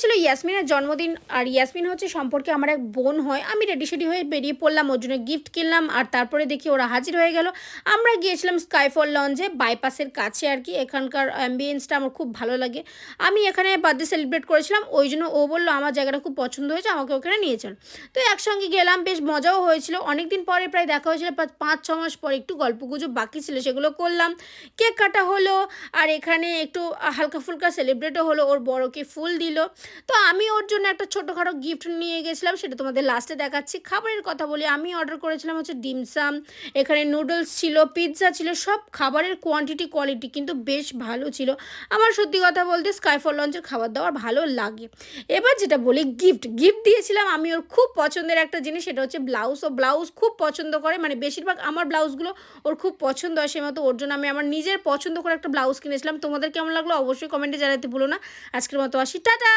ছিল ইয়াসমিনের জন্মদিন, আর ইয়াসমিন হচ্ছে সম্পর্কে আমার এক বোন হয়। আমি রেডি সেডি হয়ে বেরিয়ে পড়লাম, ওর জন্য গিফট কিনলাম, আর তারপরে দেখি ওরা হাজির হয়ে গেল। আমরা গিয়েছিলাম স্কাইফল লঞ্চে, বাইপাসের কাছে আর কি। এখানকার অ্যাম্বিয়েন্সটা আমার খুব ভালো লাগে। আমি এখানে বার্থডে সেলিব্রেট করেছিলাম, ওই জন্য ও বললো আমার জায়গাটা খুব পছন্দ হয়েছে, আমাকে ওখানে নিয়ে চল। তো একসঙ্গে গেলাম, বেশ মজাও হয়েছিল। অনেক দিন পরে প্রায় দেখা হয়েছিল, 5-6 মাস পরে। একটু গল্পগুজব বাকি ছিল, সেগুলো করলাম। কেক কাটা হলো, আর এখানে একটু হালকা ফুলকা সেলিব্রেটও হলো। ওর বড়কে ফুল দিল। তো আমি ওর জন্য একটা ছোটোখাটো গিফট নিয়ে গেছিলাম, সেটা তোমাদের লাস্টে দেখাচ্ছি। খাবারের কথা বলি, আমি অর্ডার করেছিলাম হচ্ছে ডিমসাম, এখানে নুডলস ছিল, পিৎজা ছিল। সব খাবারের কোয়ান্টিটি কোয়ালিটি কিন্তু বেশ ভালো ছিল। আমার সত্যি কথা বলতে স্কাইফল লঞ্চের খাবার দাবার ভালো লাগে। এবার যেটা বলি, গিফট গিফট দিয়েছিলাম আমি ওর খুব পছন্দের একটা জিনিস, সেটা হচ্ছে ব্লাউজ। ও ব্লাউজ খুব পছন্দ করে, মানে বেশিরভাগ আমার ব্লাউজগুলো ওর খুব পছন্দ হয়। সেই মতো ওর জন্য আমি আমার নিজের পছন্দ করে একটা ব্লাউজ কিনেছিলাম। তোমাদের কেমন লাগলো অবশ্যই কমেন্টে জানাতে ভুলো না। আজকের মতো আসি, টাটা।